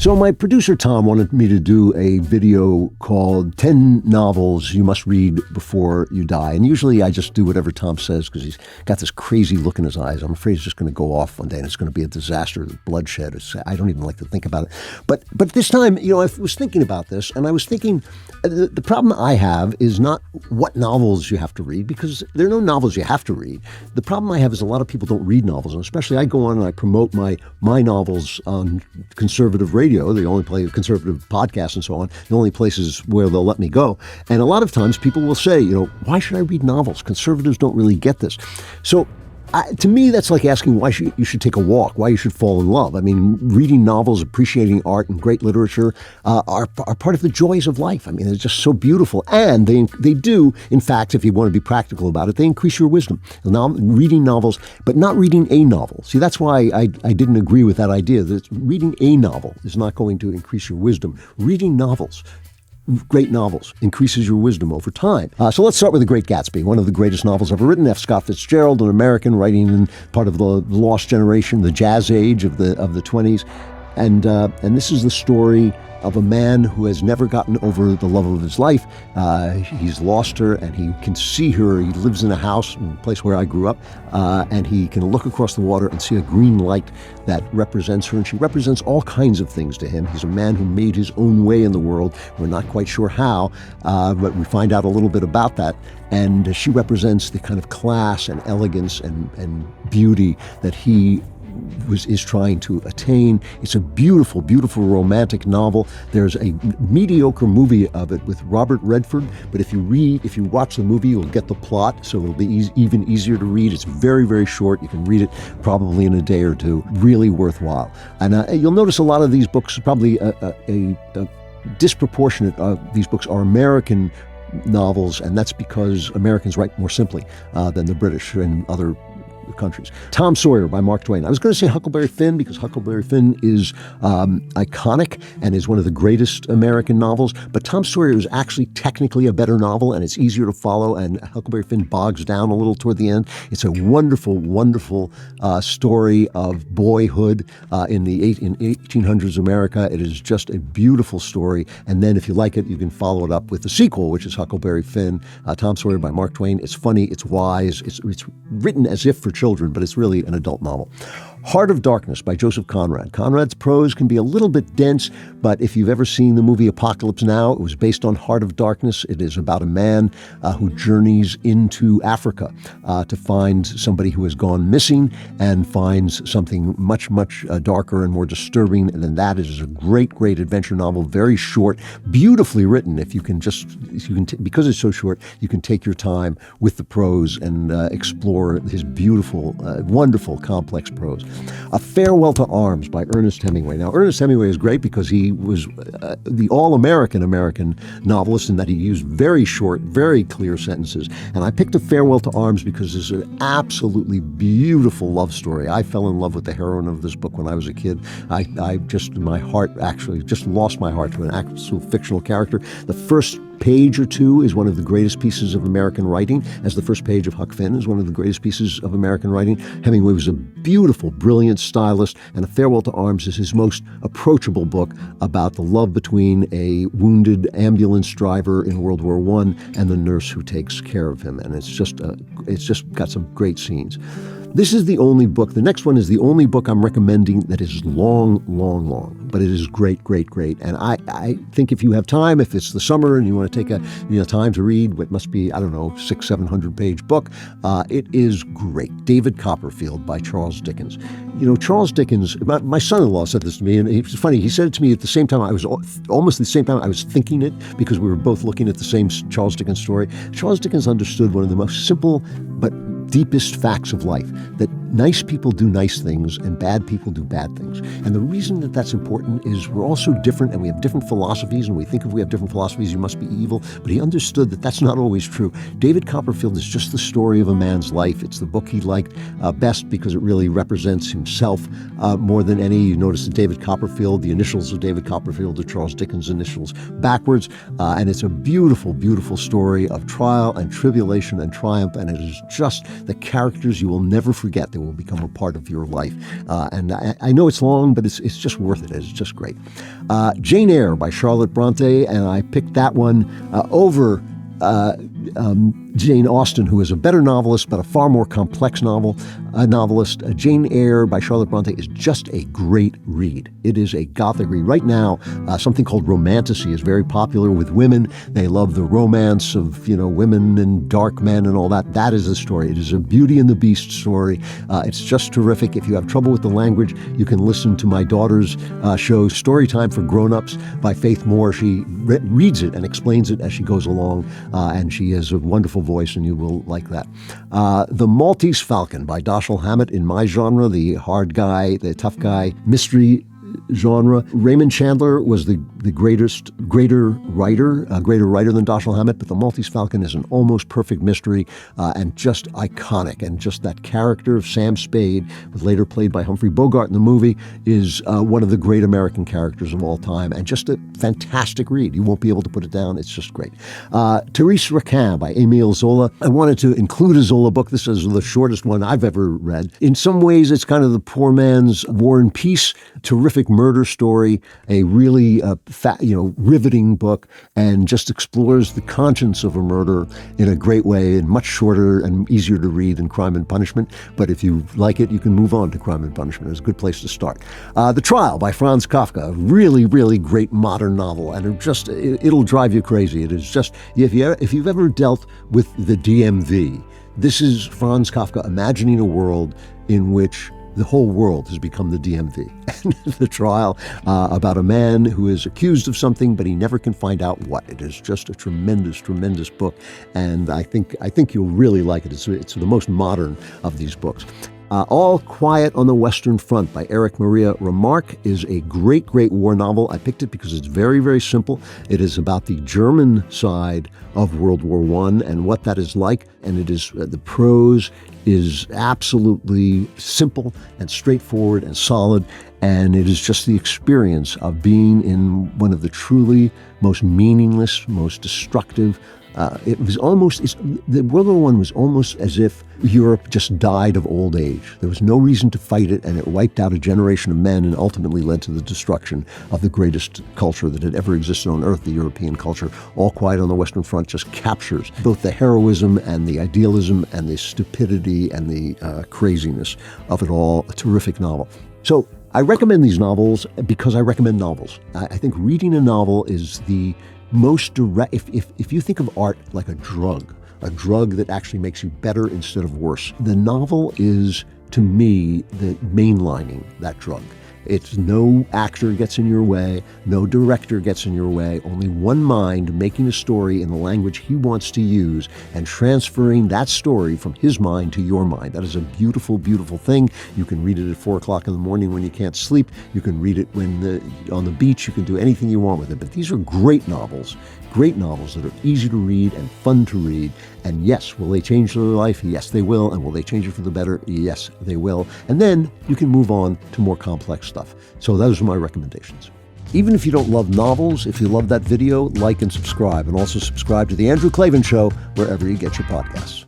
So my producer, Tom, wanted me to do a video called 10 Novels You Must Read Before You Die. And usually I just do whatever Tom says because he's got this crazy look in his eyes. I'm afraid he's just going to go off one day and it's going to be a disaster, bloodshed. I don't even like to think about it. But this time, I was thinking about this, and I was thinking the problem I have is not what novels you have to read, because there are no novels you have to read. The problem I have is a lot of people don't read novels, and especially I go on and I promote my novels on conservative radio, the only play conservative podcasts and so on, the only places where they'll let me go. And a lot of times people will say, why should I read novels? Conservatives don't really get this. So to me, that's like asking why you should take a walk, why you should fall in love. I mean, reading novels, appreciating art and great literature are part of the joys of life. I mean, they're just so beautiful. And they do, in fact, if you want to be practical about it, they increase your wisdom. Now, reading novels, but not reading a novel. See, that's why I didn't agree with that idea that reading a novel is not going to increase your wisdom. Reading novels, great novels, increases your wisdom over time. So let's start with The Great Gatsby, one of the greatest novels ever written. F. Scott Fitzgerald, an American writing in part of the lost generation, the jazz age of the 20s. And this is the story of a man who has never gotten over the love of his life. He's lost her, and he can see her. He lives in a house, in a place where I grew up, and he can look across the water and see a green light that represents her, and she represents all kinds of things to him. He's a man who made his own way in the world. We're not quite sure how, but we find out a little bit about that. And she represents the kind of class and elegance and beauty that he is trying to attain. It's a beautiful, beautiful romantic novel. There's a mediocre movie of it with Robert Redford, but if you watch the movie, you'll get the plot, so it'll be even easier to read. It's very, very short. You can read it probably in a day or two. Really worthwhile. And you'll notice a lot of these books, probably a disproportionate of these books are American novels, and that's because Americans write more simply than the British and other countries. Tom Sawyer by Mark Twain. I was going to say Huckleberry Finn because Huckleberry Finn is iconic and is one of the greatest American novels, but Tom Sawyer is actually technically a better novel and it's easier to follow, and Huckleberry Finn bogs down a little toward the end. It's a wonderful, wonderful story of boyhood in 1800s America. It is just a beautiful story, and then if you like it, you can follow it up with the sequel, which is Huckleberry Finn, Tom Sawyer by Mark Twain. It's funny, it's wise, it's written as if for children, but it's really an adult novel. Heart of Darkness by Joseph Conrad. Conrad's prose can be a little bit dense, but if you've ever seen the movie Apocalypse Now, it was based on Heart of Darkness. It is about a man who journeys into Africa to find somebody who has gone missing and finds something much, much darker and more disturbing than that. It is a great, great adventure novel, very short, beautifully written. Because it's so short, you can take your time with the prose and explore his beautiful, wonderful, complex prose. A Farewell to Arms by Ernest Hemingway. Now, Ernest Hemingway is great because he was the all-American novelist in that he used very short, very clear sentences. And I picked A Farewell to Arms because it's an absolutely beautiful love story. I fell in love with the heroine of this book when I was a kid. I just, my heart actually just lost my heart to an actual fictional character. The first page or two is one of the greatest pieces of American writing, as the first page of Huck Finn is one of the greatest pieces of American writing. Hemingway was a beautiful, brilliant stylist, and A Farewell to Arms is his most approachable book about the love between a wounded ambulance driver in World War I and the nurse who takes care of him. And it's just got some great scenes. This is the only book. The next one is the only book I'm recommending that is long, long, long, but it is great, great, great. And I think if you have time, if it's the summer and you want to take time to read what must be, 600-700 page book, it is great. David Copperfield by Charles Dickens. Charles Dickens, my son-in-law said this to me, and it's funny. He said it to me at the same time almost the same time I was thinking it, because we were both looking at the same Charles Dickens story. Charles Dickens understood one of the most simple but deepest facts of life, that nice people do nice things and bad people do bad things. And the reason that that's important is we're all so different and we have different philosophies, and we think if we have different philosophies, you must be evil. But he understood that that's not always true. David Copperfield is just the story of a man's life. It's the book he liked best because it really represents himself more than any. You notice that David Copperfield, the initials of David Copperfield are Charles Dickens' initials backwards. And it's a beautiful, beautiful story of trial and tribulation and triumph. And it is just The characters you will never forget. They will become a part of your life. And I know it's long, but it's just worth it. It's just great. Jane Eyre by Charlotte Bronte, and I picked that one over Jane Austen, who is a better novelist, but a far more complex novelist. Jane Eyre by Charlotte Bronte is just a great read. It is a gothic read. Right now, something called romantasy is very popular with women. They love the romance of, women and dark men and all that. That is the story. It is a Beauty and the Beast story. It's just terrific. If you have trouble with the language, you can listen to my daughter's show, Storytime for Grown-Ups by Faith Moore. She reads it and explains it as she goes along, and she has a wonderful voice, and you will like that. The Maltese Falcon by Dashiell Hammett, in my genre, the hard guy, the tough guy, mystery genre. Raymond Chandler was the greater writer than Dashiell Hammett, but The Maltese Falcon is an almost perfect mystery and just iconic. And just that character of Sam Spade, was later played by Humphrey Bogart in the movie, is one of the great American characters of all time, and just a fantastic read. You won't be able to put it down. It's just great. Thérèse Raquin by Émile Zola. I wanted to include a Zola book. This is the shortest one I've ever read. In some ways, it's kind of the poor man's War and Peace. Terrific murder story, a really riveting book, and just explores the conscience of a murder in a great way, and much shorter and easier to read than Crime and Punishment. But if you like it, you can move on to Crime and Punishment. It's a good place to start. The Trial by Franz Kafka, a really, really great modern novel, and it'll drive you crazy. It is just, if you've ever dealt with the DMV, this is Franz Kafka imagining a world in which the whole world has become the DMV. And the trial about a man who is accused of something, but he never can find out what. It is just a tremendous, tremendous book, and I think you'll really like it. It's the most modern of these books. All Quiet on the Western Front by Erich Maria Remarque is a great, great war novel. I picked it because it's very, very simple. It is about the German side of World War I and what that is like. And it is the prose is absolutely simple and straightforward and solid. And it is just the experience of being in one of the truly most meaningless, most destructive. The World War I was almost as if Europe just died of old age. There was no reason to fight it, and it wiped out a generation of men and ultimately led to the destruction of the greatest culture that had ever existed on Earth, the European culture. All Quiet on the Western Front just captures both the heroism and the idealism and the stupidity and the craziness of it all. A terrific novel. So I recommend these novels because I recommend novels. I think reading a novel is the most direct. If you think of art like a drug that actually makes you better instead of worse, the novel is, to me, the mainlining that drug. It's no actor gets in your way, no director gets in your way, only one mind making a story in the language he wants to use and transferring that story from his mind to your mind. That is a beautiful, beautiful thing. You can read it at 4 o'clock in the morning when you can't sleep. You can read it on the beach. You can do anything you want with it. But these are great novels that are easy to read and fun to read. And yes, will they change their life? Yes, they will. And will they change it for the better? Yes, they will. And then you can move on to more complex stuff. So those are my recommendations. Even if you don't love novels, if you love that video, like and subscribe. And also subscribe to The Andrew Klavan Show wherever you get your podcasts.